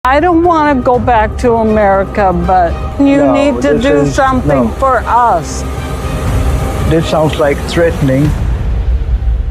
I don't want to go back to America, but you need to do something for us. This sounds like threatening.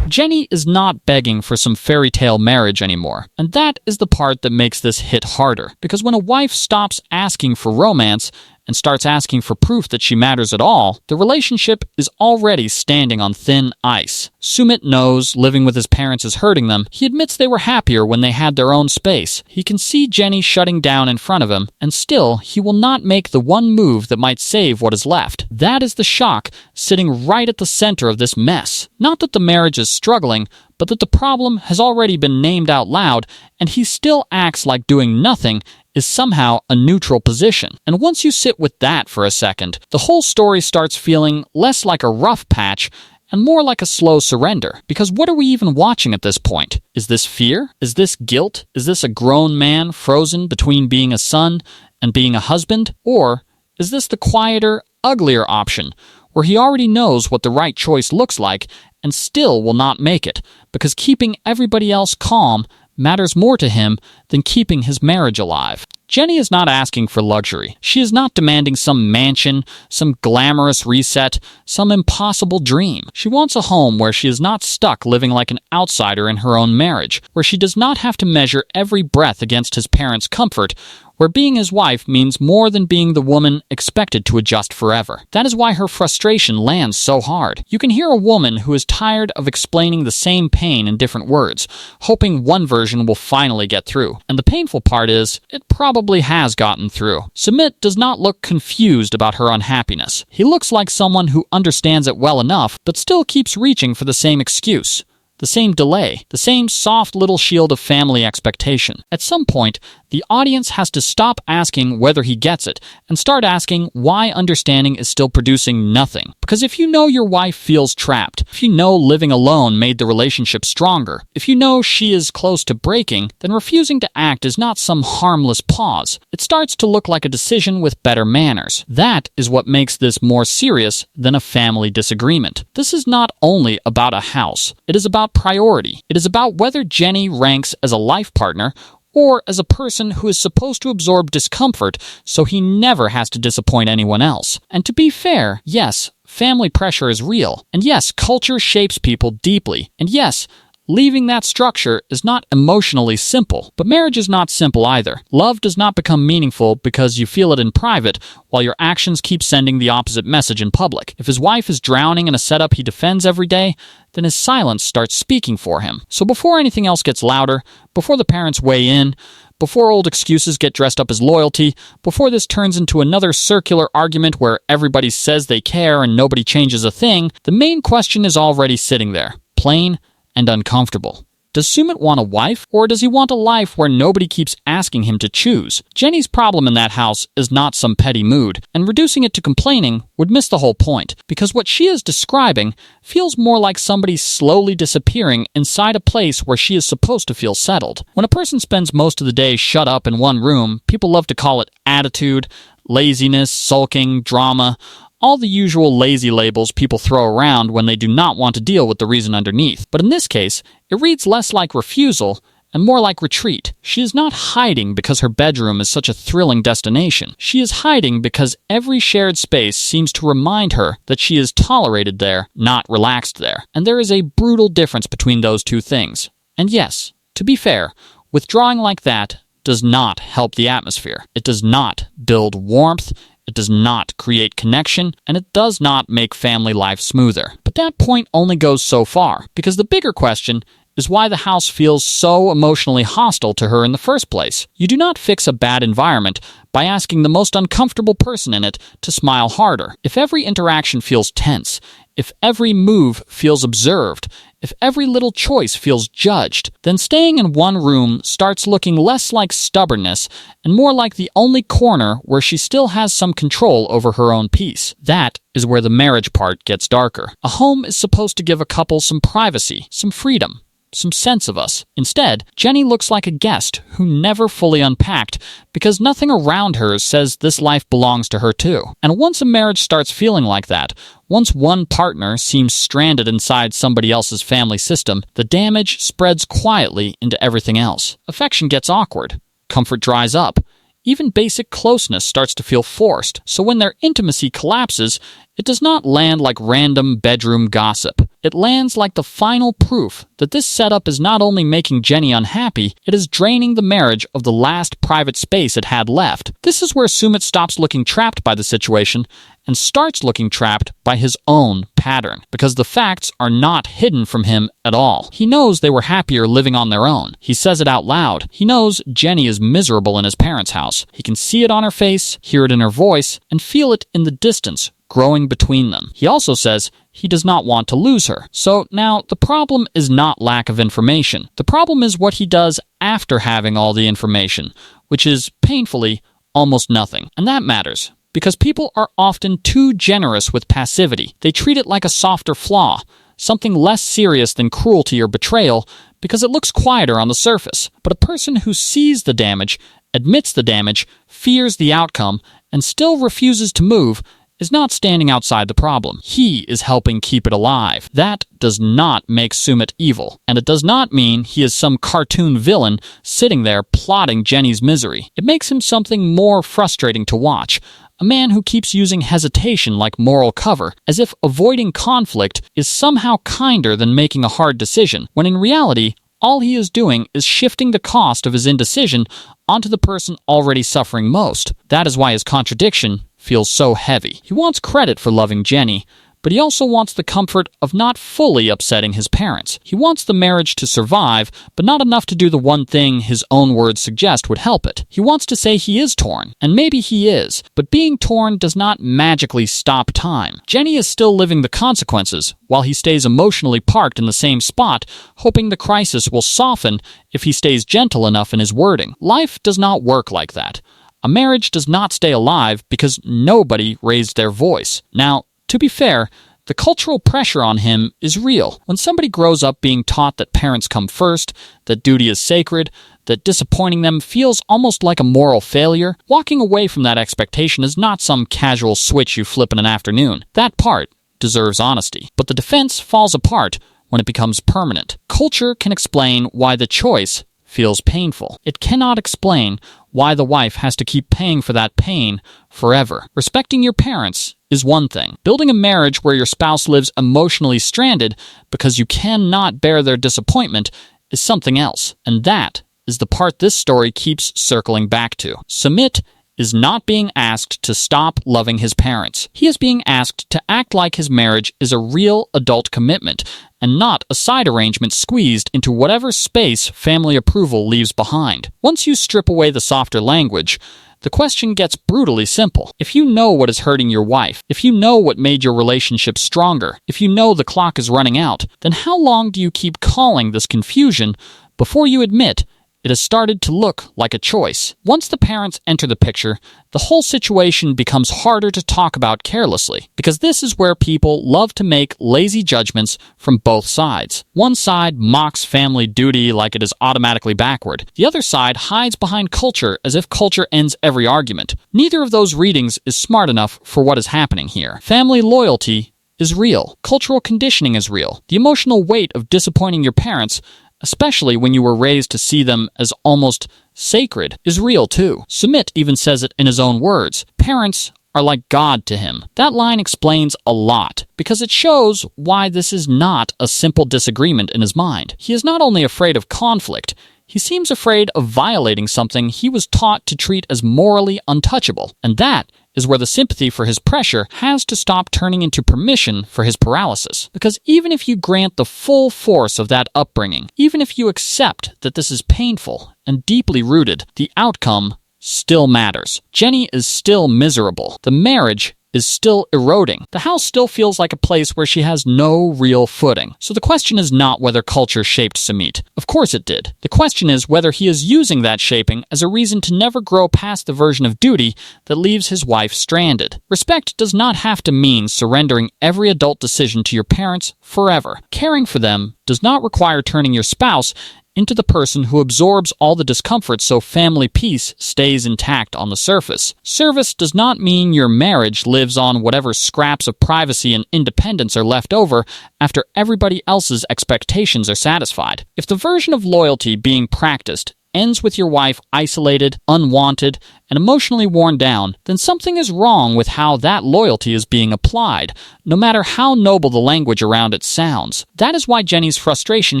Jenny is not begging for some fairy tale marriage anymore, and that is the part that makes this hit harder, because when a wife stops asking for romance and starts asking for proof that she matters at all, the relationship is already standing on thin ice. Sumit knows living with his parents is hurting them. He admits they were happier when they had their own space. He can see Jenny shutting down in front of him, and still, he will not make the one move that might save what is left. That is the shock sitting right at the center of this mess. Not that the marriage is struggling, but that the problem has already been named out loud, and he still acts like doing nothing is somehow a neutral position. And once you sit with that for a second, the whole story starts feeling less like a rough patch and more like a slow surrender. Because what are we even watching at this point? Is this fear? Is this guilt? Is this a grown man frozen between being a son and being a husband? Or is this the quieter, uglier option, where he already knows what the right choice looks like and still will not make it, because keeping everybody else calm matters more to him than keeping his marriage alive? Jenny is not asking for luxury. She is not demanding some mansion, some glamorous reset, some impossible dream. She wants a home where she is not stuck living like an outsider in her own marriage, where she does not have to measure every breath against his parents' comfort, where being his wife means more than being the woman expected to adjust forever. That is why her frustration lands so hard. You can hear a woman who is tired of explaining the same pain in different words, hoping one version will finally get through. And the painful part is, it probably has gotten through. Sumit does not look confused about her unhappiness. He looks like someone who understands it well enough, but still keeps reaching for the same excuse. The same delay, the same soft little shield of family expectation. At some point, the audience has to stop asking whether he gets it and start asking why understanding is still producing nothing. Because if you know your wife feels trapped, if you know living alone made the relationship stronger, if you know she is close to breaking, then refusing to act is not some harmless pause. It starts to look like a decision with better manners. That is what makes this more serious than a family disagreement. This is not only about a house. It is about priority. It is about whether Jenny ranks as a life partner or as a person who is supposed to absorb discomfort so he never has to disappoint anyone else. And to be fair, yes, family pressure is real. And yes, culture shapes people deeply. And yes, leaving that structure is not emotionally simple. But marriage is not simple either. Love does not become meaningful because you feel it in private while your actions keep sending the opposite message in public. If his wife is drowning in a setup he defends every day, then his silence starts speaking for him. So before anything else gets louder, before the parents weigh in, before old excuses get dressed up as loyalty, before this turns into another circular argument where everybody says they care and nobody changes a thing, the main question is already sitting there, plain and uncomfortable. Does Sumit want a wife, or does he want a life where nobody keeps asking him to choose? Jenny's problem in that house is not some petty mood, and reducing it to complaining would miss the whole point, because what she is describing feels more like somebody slowly disappearing inside a place where she is supposed to feel settled. When a person spends most of the day shut up in one room, people love to call it attitude, laziness, sulking, drama, all the usual lazy labels people throw around when they do not want to deal with the reason underneath. But in this case, it reads less like refusal and more like retreat. She is not hiding because her bedroom is such a thrilling destination. She is hiding because every shared space seems to remind her that she is tolerated there, not relaxed there. And there is a brutal difference between those two things. And yes, to be fair, withdrawing like that does not help the atmosphere. It does not build warmth. It does not create connection, and it does not make family life smoother. But that point only goes so far, because the bigger question is why the house feels so emotionally hostile to her in the first place. You do not fix a bad environment by asking the most uncomfortable person in it to smile harder. If every interaction feels tense, if every move feels observed, if every little choice feels judged, then staying in one room starts looking less like stubbornness and more like the only corner where she still has some control over her own peace. That is where the marriage part gets darker. A home is supposed to give a couple some privacy, some freedom, some sense of us. Instead, Jenny looks like a guest who never fully unpacked because nothing around her says this life belongs to her too. And once a marriage starts feeling like that, once one partner seems stranded inside somebody else's family system, the damage spreads quietly into everything else. Affection gets awkward. comfort dries up. Even basic closeness starts to feel forced, so when their intimacy collapses, it does not land like random bedroom gossip. It lands like the final proof that this setup is not only making Jenny unhappy, it is draining the marriage of the last private space it had left. This is where Sumit stops looking trapped by the situation and starts looking trapped by his own pattern, because the facts are not hidden from him at all. He knows they were happier living on their own. He says it out loud. He knows Jenny is miserable in his parents' house. He can see it on her face, hear it in her voice, and feel it in the distance growing between them. He also says he does not want to lose her. So now the problem is not lack of information. The problem is what he does after having all the information, which is painfully almost nothing. And that matters, because people are often too generous with passivity. They treat it like a softer flaw, something less serious than cruelty or betrayal, because it looks quieter on the surface. But a person who sees the damage, admits the damage, fears the outcome, and still refuses to move is not standing outside the problem. He is helping keep it alive. That does not make Sumit evil, and it does not mean he is some cartoon villain sitting there plotting Jenny's misery. It makes him something more frustrating to watch. A man who keeps using hesitation like moral cover, as if avoiding conflict is somehow kinder than making a hard decision, when in reality, all he is doing is shifting the cost of his indecision onto the person already suffering most. That is why his contradiction feels so heavy. He wants credit for loving Jenny, but he also wants the comfort of not fully upsetting his parents. He wants the marriage to survive, but not enough to do the one thing his own words suggest would help it. He wants to say he is torn, and maybe he is, but being torn does not magically stop time. Jenny is still living the consequences, while he stays emotionally parked in the same spot, hoping the crisis will soften if he stays gentle enough in his wording. Life does not work like that. A marriage does not stay alive because nobody raised their voice. Now, to be fair, the cultural pressure on him is real. When somebody grows up being taught that parents come first, that duty is sacred, that disappointing them feels almost like a moral failure, walking away from that expectation is not some casual switch you flip in an afternoon. That part deserves honesty. But the defense falls apart when it becomes permanent. Culture can explain why the choice feels painful. It cannot explain why the wife has to keep paying for that pain forever. Respecting your parents is one thing. Building a marriage where your spouse lives emotionally stranded because you cannot bear their disappointment is something else. And that is the part this story keeps circling back to. Sumit is not being asked to stop loving his parents. He is being asked to act like his marriage is a real adult commitment and not a side arrangement squeezed into whatever space family approval leaves behind. Once you strip away the softer language, the question gets brutally simple. If you know what is hurting your wife, if you know what made your relationship stronger, if you know the clock is running out, then how long do you keep calling this confusion before you admit it has started to look like a choice? Once the parents enter the picture, the whole situation becomes harder to talk about carelessly, because this is where people love to make lazy judgments from both sides. One side mocks family duty like it is automatically backward. The other side hides behind culture as if culture ends every argument. Neither of those readings is smart enough for what is happening here. Family loyalty is real. Cultural conditioning is real. The emotional weight of disappointing your parents, especially when you were raised to see them as almost sacred, is real too. Sumit even says it in his own words. Parents are like God to him. That line explains a lot, because it shows why this is not a simple disagreement in his mind. He is not only afraid of conflict, he seems afraid of violating something he was taught to treat as morally untouchable. And that is where the sympathy for his pressure has to stop turning into permission for his paralysis. Because even if you grant the full force of that upbringing, even if you accept that this is painful and deeply rooted, the outcome still matters. Jenny is still miserable. The marriage is still eroding. The house still feels like a place where she has no real footing. So the question is not whether culture shaped Sumit. Of course it did. The question is whether he is using that shaping as a reason to never grow past the version of duty that leaves his wife stranded. Respect does not have to mean surrendering every adult decision to your parents forever. Caring for them does not require turning your spouse into the person who absorbs all the discomfort so family peace stays intact on the surface. Service does not mean your marriage lives on whatever scraps of privacy and independence are left over after everybody else's expectations are satisfied. If the version of loyalty being practiced ends with your wife isolated, unwanted, and emotionally worn down, then something is wrong with how that loyalty is being applied, no matter how noble the language around it sounds. That is why Jenny's frustration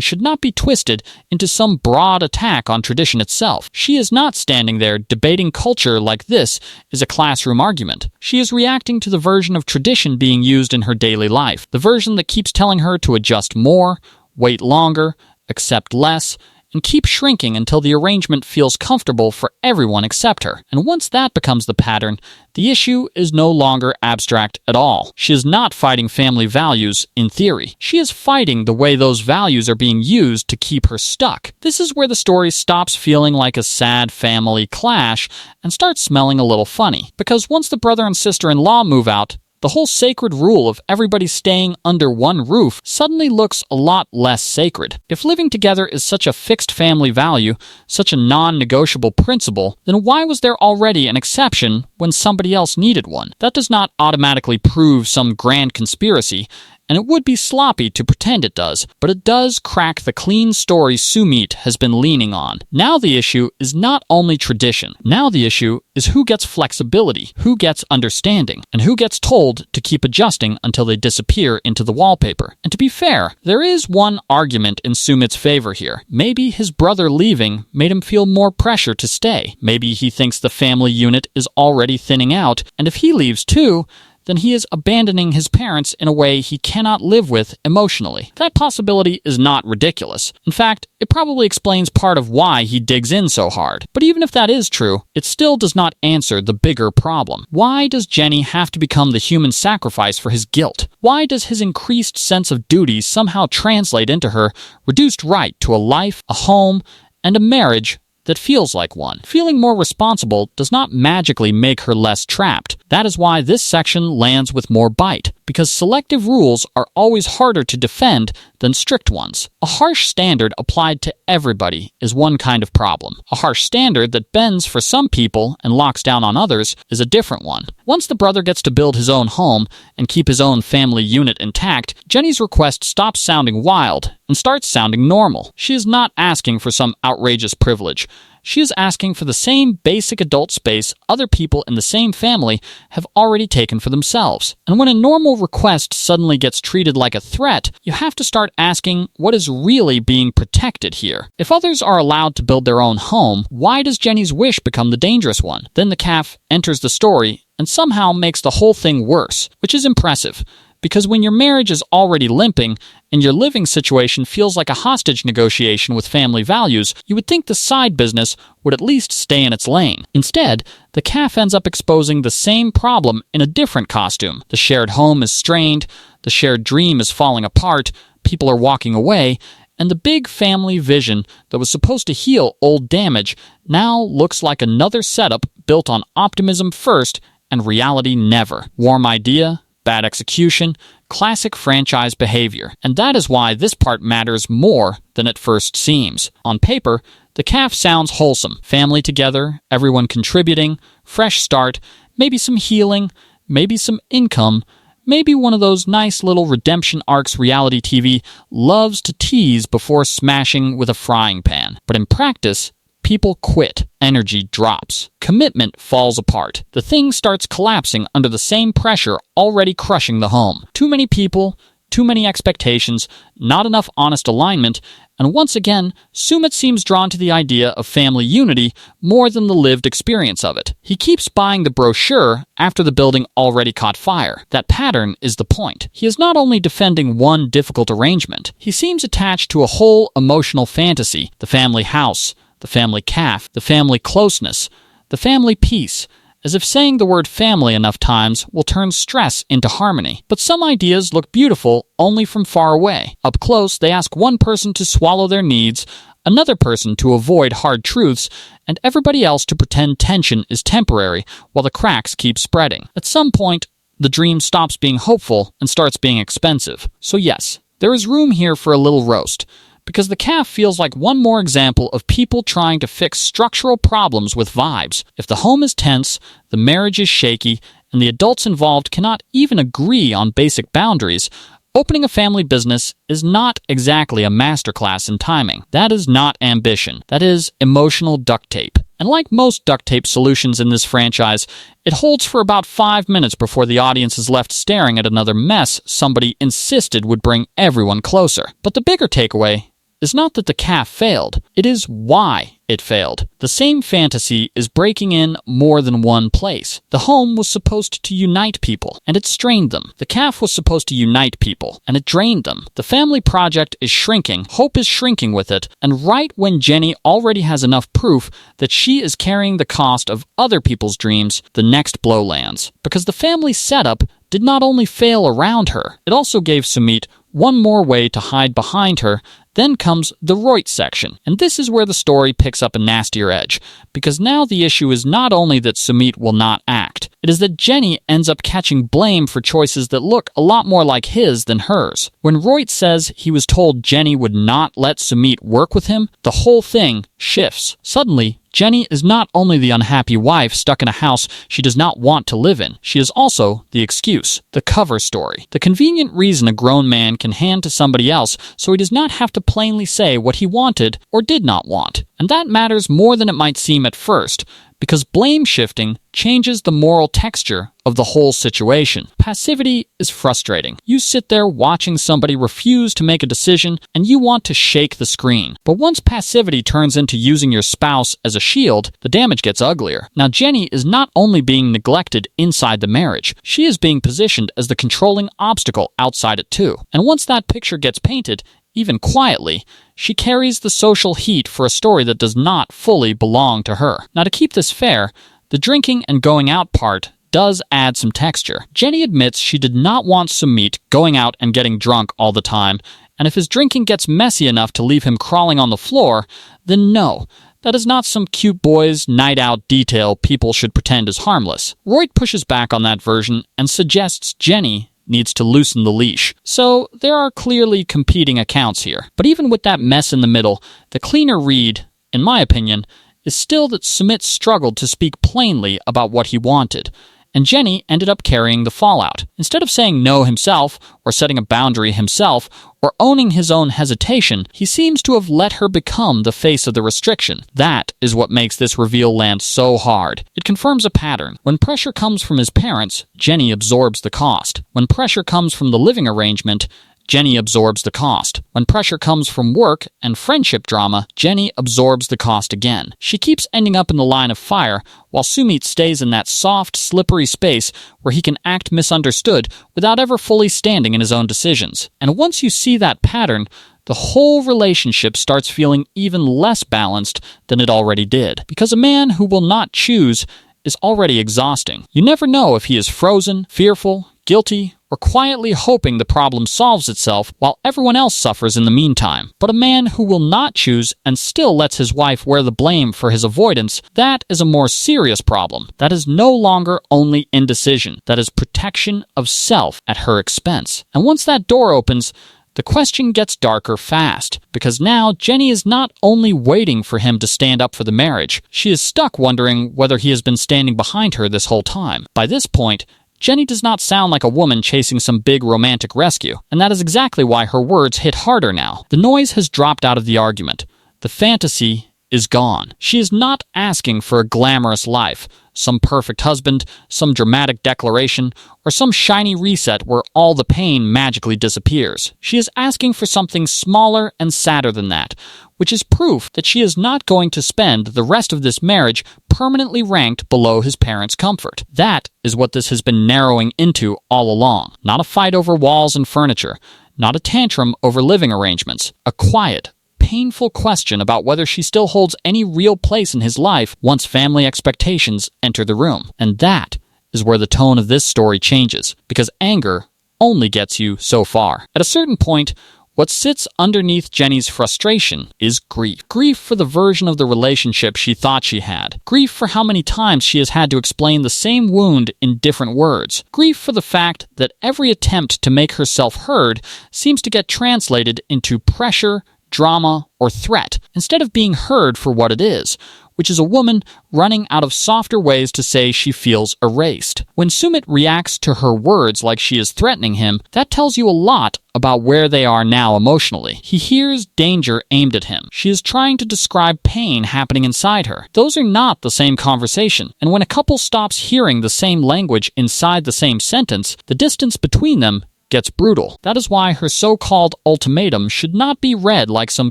should not be twisted into some broad attack on tradition itself. She is not standing there debating culture like this is a classroom argument. She is reacting to the version of tradition being used in her daily life, the version that keeps telling her to adjust more, wait longer, accept less, and keep shrinking until the arrangement feels comfortable for everyone except her. And once that becomes the pattern, the issue is no longer abstract at all. She is not fighting family values in theory. She is fighting the way those values are being used to keep her stuck. This is where the story stops feeling like a sad family clash and starts smelling a little funny. Because once the brother and sister-in-law move out, the whole sacred rule of everybody staying under one roof suddenly looks a lot less sacred. If living together is such a fixed family value, such a non-negotiable principle, then why was there already an exception when somebody else needed one? That does not automatically prove some grand conspiracy, and it would be sloppy to pretend it does, but it does crack the clean story Sumit has been leaning on. Now the issue is not only tradition. Now the issue is who gets flexibility, who gets understanding, and who gets told to keep adjusting until they disappear into the wallpaper. And to be fair, there is one argument in Sumit's favor here. Maybe his brother leaving made him feel more pressure to stay. Maybe he thinks the family unit is already thinning out, and if he leaves too, then he is abandoning his parents in a way he cannot live with emotionally. That possibility is not ridiculous. In fact, it probably explains part of why he digs in so hard. But even if that is true, it still does not answer the bigger problem. Why does Jenny have to become the human sacrifice for his guilt? Why does his increased sense of duty somehow translate into her reduced right to a life, a home, and a marriage that feels like one? Feeling more responsible does not magically make her less trapped. That is why this section lands with more bite, because selective rules are always harder to defend than strict ones. A harsh standard applied to everybody is one kind of problem. A harsh standard that bends for some people and locks down on others is a different one. Once the brother gets to build his own home and keep his own family unit intact, Jenny's request stops sounding wild and starts sounding normal. She is not asking for some outrageous privilege. She is asking for the same basic adult space other people in the same family have already taken for themselves. And when a normal request suddenly gets treated like a threat, you have to start asking what is really being protected here. If others are allowed to build their own home, why does Jenny's wish become the dangerous one? Then the calf enters the story and somehow makes the whole thing worse, which is impressive. Because when your marriage is already limping and your living situation feels like a hostage negotiation with family values, you would think the side business would at least stay in its lane. Instead, the calf ends up exposing the same problem in a different costume. The shared home is strained, the shared dream is falling apart, people are walking away, and the big family vision that was supposed to heal old damage now looks like another setup built on optimism first and reality never. Warm idea, bad execution, classic franchise behavior. And that is why this part matters more than it first seems. On paper, the calf sounds wholesome. Family together, everyone contributing, fresh start, maybe some healing, maybe some income, maybe one of those nice little redemption arcs reality TV loves to tease before smashing with a frying pan. But in practice, people quit. Energy drops. Commitment falls apart. The thing starts collapsing under the same pressure already crushing the home. Too many people, too many expectations, not enough honest alignment, and once again, Sumit seems drawn to the idea of family unity more than the lived experience of it. He keeps buying the brochure after the building already caught fire. That pattern is the point. He is not only defending one difficult arrangement, he seems attached to a whole emotional fantasy, the family house, the family calf, the family closeness, the family peace, as if saying the word family enough times will turn stress into harmony. But some ideas look beautiful only from far away. Up close, they ask one person to swallow their needs, another person to avoid hard truths, and everybody else to pretend tension is temporary while the cracks keep spreading. At some point, the dream stops being hopeful and starts being expensive. So yes, there is room here for a little roast, because the calf feels like one more example of people trying to fix structural problems with vibes. If the home is tense, the marriage is shaky, and the adults involved cannot even agree on basic boundaries, Opening a family business is not exactly a masterclass in timing. That is not ambition. That is emotional duct tape. And like most duct tape solutions in this franchise, it holds for about 5 minutes before the audience is left staring at another mess somebody insisted would bring everyone closer. But the bigger takeaway is not that the calf failed, it is why it failed. The same fantasy is breaking in more than one place. The home was supposed to unite people, and it strained them. The calf was supposed to unite people, and it drained them. The family project is shrinking, hope is shrinking with it, and right when Jenny already has enough proof that she is carrying the cost of other people's dreams, the next blow lands. Because the family setup did not only fail around her, it also gave Sumit one more way to hide behind her. Then comes the Reut section, and this is where the story picks up a nastier edge, because now the issue is not only that Sumit will not act, it is that Jenny ends up catching blame for choices that look a lot more like his than hers. When Reut says he was told Jenny would not let Sumit work with him, the whole thing shifts. Suddenly, Jenny is not only the unhappy wife stuck in a house she does not want to live in, she is also the excuse, the cover story, the convenient reason a grown man can hand to somebody else so he does not have to plainly say what he wanted or did not want. And that matters more than it might seem at first, because blame shifting changes the moral texture of the whole situation. Passivity is frustrating. You sit there watching somebody refuse to make a decision and you want to shake the screen. But once passivity turns into using your spouse as a shield, the damage gets uglier. Now Jenny is not only being neglected inside the marriage, she is being positioned as the controlling obstacle outside it too. And once that picture gets painted, even quietly, she carries the social heat for a story that does not fully belong to her. Now, to keep this fair, the drinking and going out part does add some texture. Jenny admits she did not want Sumit going out and getting drunk all the time, and if his drinking gets messy enough to leave him crawling on the floor, then no, that is not some cute boys' night out detail people should pretend is harmless. Reut pushes back on that version and suggests Jenny needs to loosen the leash. So there are clearly competing accounts here. But even with that mess in the middle, the cleaner read, in my opinion, is still that Sumit struggled to speak plainly about what he wanted, and Jenny ended up carrying the fallout. Instead of saying no himself, or setting a boundary himself, or owning his own hesitation, he seems to have let her become the face of the restriction. That is what makes this reveal land so hard. It confirms a pattern. When pressure comes from his parents, Jenny absorbs the cost. When pressure comes from the living arrangement, Jenny absorbs the cost. When pressure comes from work and friendship drama, Jenny absorbs the cost again. She keeps ending up in the line of fire, while Sumit stays in that soft, slippery space where he can act misunderstood without ever fully standing in his own decisions. And once you see that pattern, the whole relationship starts feeling even less balanced than it already did. Because a man who will not choose is already exhausting. You never know if he is frozen, fearful, guilty, or quietly hoping the problem solves itself while everyone else suffers in the meantime. But a man who will not choose and still lets his wife wear the blame for his avoidance, that is a more serious problem. That is no longer only indecision. That is protection of self at her expense. And once that door opens, the question gets darker fast, because now Jenny is not only waiting for him to stand up for the marriage, she is stuck wondering whether he has been standing behind her this whole time. By this point, Jenny does not sound like a woman chasing some big romantic rescue, and that is exactly why her words hit harder now. The noise has dropped out of the argument. The fantasy is gone. She is not asking for a glamorous life, some perfect husband, some dramatic declaration, or some shiny reset where all the pain magically disappears. She is asking for something smaller and sadder than that, which is proof that she is not going to spend the rest of this marriage permanently ranked below his parents' comfort. That is what this has been narrowing into all along. Not a fight over walls and furniture, not a tantrum over living arrangements, a quiet, painful question about whether she still holds any real place in his life once family expectations enter the room. And that is where the tone of this story changes, because anger only gets you so far. At a certain point, what sits underneath Jenny's frustration is grief. Grief for the version of the relationship she thought she had. Grief for how many times she has had to explain the same wound in different words. Grief for the fact that every attempt to make herself heard seems to get translated into pressure, drama, or threat, instead of being heard for what it is, which is a woman running out of softer ways to say she feels erased. When Sumit reacts to her words like she is threatening him, that tells you a lot about where they are now emotionally. He hears danger aimed at him. She is trying to describe pain happening inside her. Those are not the same conversation, and when a couple stops hearing the same language inside the same sentence, the distance between them gets brutal. That is why her so-called ultimatum should not be read like some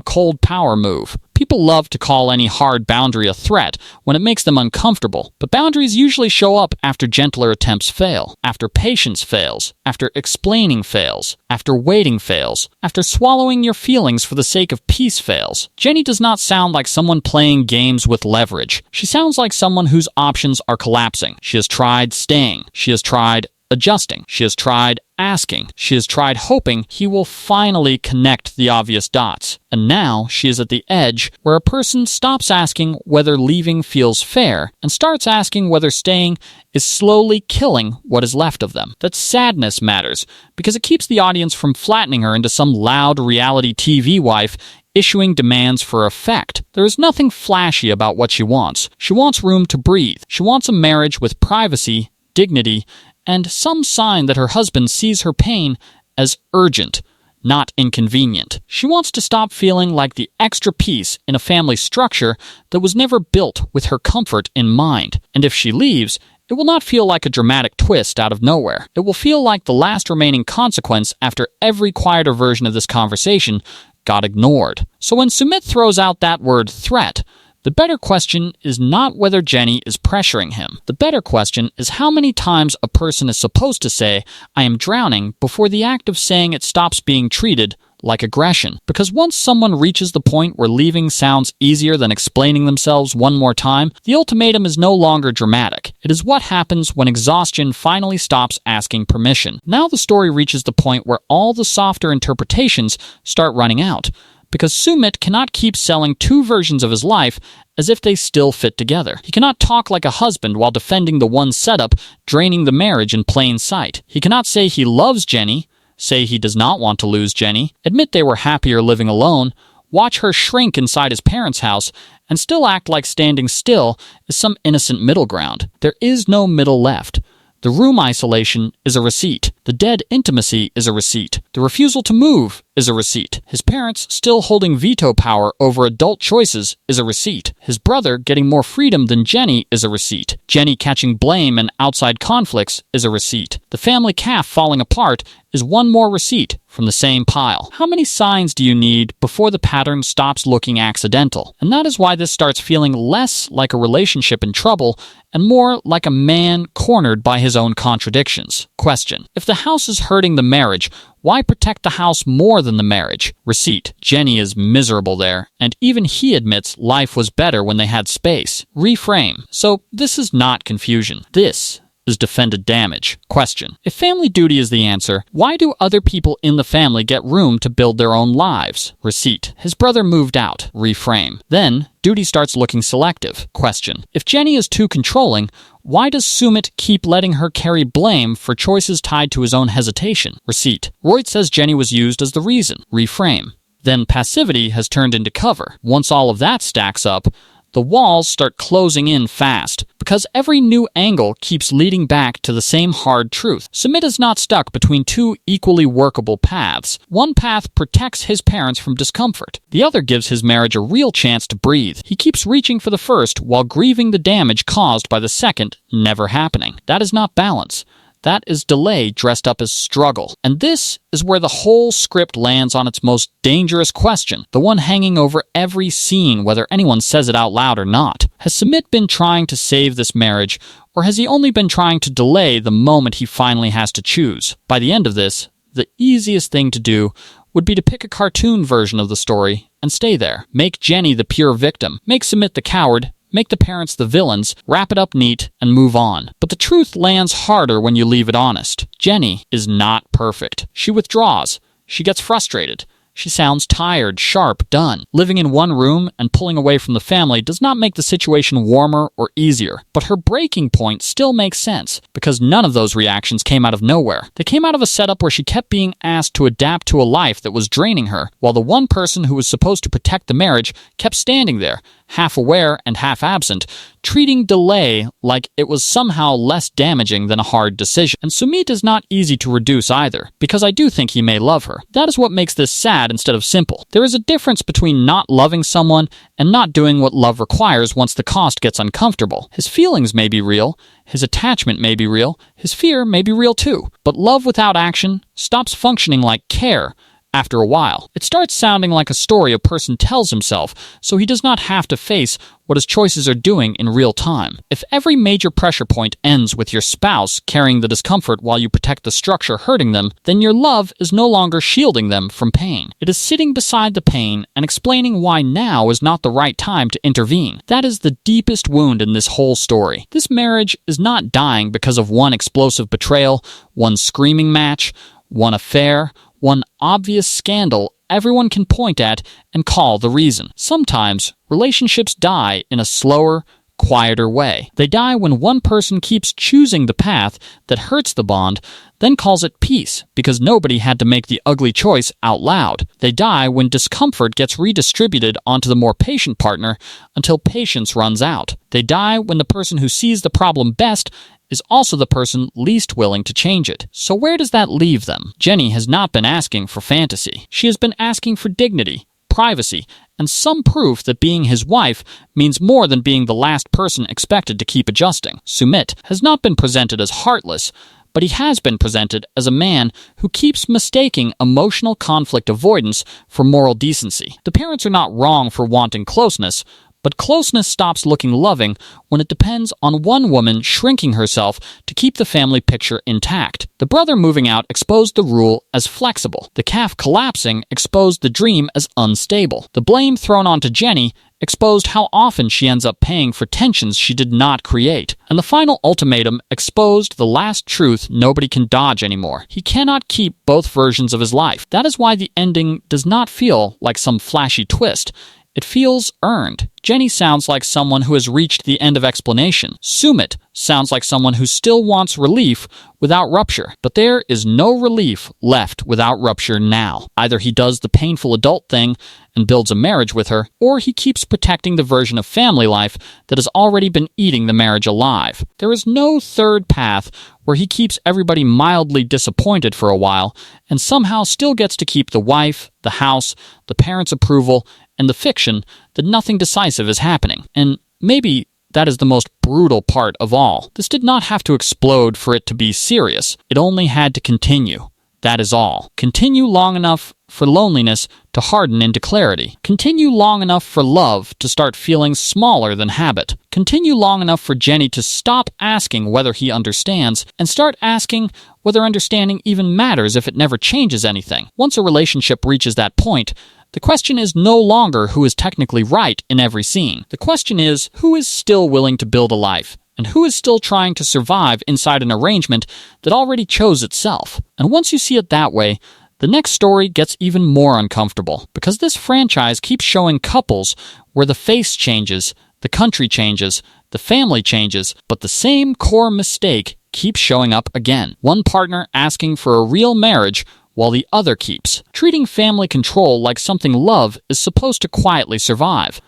cold power move. People love to call any hard boundary a threat when it makes them uncomfortable, but boundaries usually show up after gentler attempts fail, after patience fails, after explaining fails, after waiting fails, after swallowing your feelings for the sake of peace fails. Jenny does not sound like someone playing games with leverage. She sounds like someone whose options are collapsing. She has tried staying. She has tried adjusting. She has tried asking. She has tried hoping he will finally connect the obvious dots. And now she is at the edge where a person stops asking whether leaving feels fair and starts asking whether staying is slowly killing what is left of them. That sadness matters because it keeps the audience from flattening her into some loud reality TV wife issuing demands for effect. There is nothing flashy about what she wants. She wants room to breathe. She wants a marriage with privacy, dignity, and some sign that her husband sees her pain as urgent, not inconvenient. She wants to stop feeling like the extra piece in a family structure that was never built with her comfort in mind. And if she leaves, it will not feel like a dramatic twist out of nowhere. It will feel like the last remaining consequence after every quieter version of this conversation got ignored. So when Sumit throws out that word threat, the better question is not whether Jenny is pressuring him. The better question is how many times a person is supposed to say, "I am drowning," before the act of saying it stops being treated like aggression. Because once someone reaches the point where leaving sounds easier than explaining themselves one more time, the ultimatum is no longer dramatic. It is what happens when exhaustion finally stops asking permission. Now the story reaches the point where all the softer interpretations start running out, because Sumit cannot keep selling two versions of his life as if they still fit together. He cannot talk like a husband while defending the one setup, draining the marriage in plain sight. He cannot say he loves Jenny, say he does not want to lose Jenny, admit they were happier living alone, watch her shrink inside his parents' house, and still act like standing still is some innocent middle ground. There is no middle left. The room isolation is a receipt. The dead intimacy is a receipt. The refusal to move is a receipt. His parents still holding veto power over adult choices is a receipt. His brother getting more freedom than Jenny is a receipt. Jenny catching blame in outside conflicts is a receipt. The family calf falling apart is one more receipt from the same pile. How many signs do you need before the pattern stops looking accidental? And that is why this starts feeling less like a relationship in trouble and more like a man cornered by his own contradictions. Question: if the house is hurting the marriage, why protect the house more than the marriage? Receipt: Jenny is miserable there, and even he admits life was better when they had space. Reframe: so this is not confusion. This is defended damage. Question: if family duty is the answer, why do other people in the family get room to build their own lives? Receipt: his brother moved out. Reframe: then duty starts looking selective. Question: if Jenny is too controlling, why does Sumit keep letting her carry blame for choices tied to his own hesitation? Receipt: Roy says Jenny was used as the reason. Reframe: then passivity has turned into cover. Once all of that stacks up, the walls start closing in fast, because every new angle keeps leading back to the same hard truth. Sumit is not stuck between two equally workable paths. One path protects his parents from discomfort. The other gives his marriage a real chance to breathe. He keeps reaching for the first while grieving the damage caused by the second never happening. That is not balance. That is delay dressed up as struggle. And this is where the whole script lands on its most dangerous question, the one hanging over every scene, whether anyone says it out loud or not. Has Sumit been trying to save this marriage, or has he only been trying to delay the moment he finally has to choose? By the end of this, the easiest thing to do would be to pick a cartoon version of the story and stay there. Make Jenny the pure victim. Make Sumit the coward. Make the parents the villains, wrap it up neat, and move on. But the truth lands harder when you leave it honest. Jenny is not perfect. She withdraws. She gets frustrated. She sounds tired, sharp, done. Living in one room and pulling away from the family does not make the situation warmer or easier. But her breaking point still makes sense, because none of those reactions came out of nowhere. They came out of a setup where she kept being asked to adapt to a life that was draining her, while the one person who was supposed to protect the marriage kept standing there, half aware and half absent, treating delay like it was somehow less damaging than a hard decision. And Sumit is not easy to reduce either, because I do think he may love her. That is what makes this sad instead of simple. There is a difference between not loving someone and not doing what love requires once the cost gets uncomfortable. His feelings may be real, his attachment may be real, his fear may be real too, but love without action stops functioning like care. After a while, it starts sounding like a story a person tells himself, so he does not have to face what his choices are doing in real time. If every major pressure point ends with your spouse carrying the discomfort while you protect the structure hurting them, then your love is no longer shielding them from pain. It is sitting beside the pain and explaining why now is not the right time to intervene. That is the deepest wound in this whole story. This marriage is not dying because of one explosive betrayal, one screaming match, one affair, one obvious scandal everyone can point at and call the reason. Sometimes, relationships die in a slower, quieter way. They die when one person keeps choosing the path that hurts the bond, then calls it peace because nobody had to make the ugly choice out loud. They die when discomfort gets redistributed onto the more patient partner until patience runs out. They die when the person who sees the problem best is also the person least willing to change it. So where does that leave them? Jenny has not been asking for fantasy. She has been asking for dignity, privacy, and some proof that being his wife means more than being the last person expected to keep adjusting. Sumit has not been presented as heartless, but he has been presented as a man who keeps mistaking emotional conflict avoidance for moral decency. The parents are not wrong for wanting closeness, but closeness stops looking loving when it depends on one woman shrinking herself to keep the family picture intact. The brother moving out exposed the rule as flexible. The calf collapsing exposed the dream as unstable. The blame thrown onto Jenny exposed how often she ends up paying for tensions she did not create. And the final ultimatum exposed the last truth nobody can dodge anymore. He cannot keep both versions of his life. That is why the ending does not feel like some flashy twist. It feels earned. Jenny sounds like someone who has reached the end of explanation. Sumit sounds like someone who still wants relief without rupture. But there is no relief left without rupture now. Either he does the painful adult thing and builds a marriage with her, or he keeps protecting the version of family life that has already been eating the marriage alive. There is no third path where he keeps everybody mildly disappointed for a while and somehow still gets to keep the wife, the house, the parents' approval, and the fiction that nothing decisive is happening. And maybe that is the most brutal part of all. This did not have to explode for it to be serious. It only had to continue. That is all. Continue long enough for loneliness to harden into clarity. Continue long enough for love to start feeling smaller than habit. Continue long enough for Jenny to stop asking whether he understands and start asking whether understanding even matters if it never changes anything. Once a relationship reaches that point, the question is no longer who is technically right in every scene. The question is who is still willing to build a life, and who is still trying to survive inside an arrangement that already chose itself. And once you see it that way, the next story gets even more uncomfortable, because this franchise keeps showing couples where the face changes, the country changes, the family changes, but the same core mistake keeps showing up again. One partner asking for a real marriage while the other keeps. Treating family control like something love is supposed to quietly survive.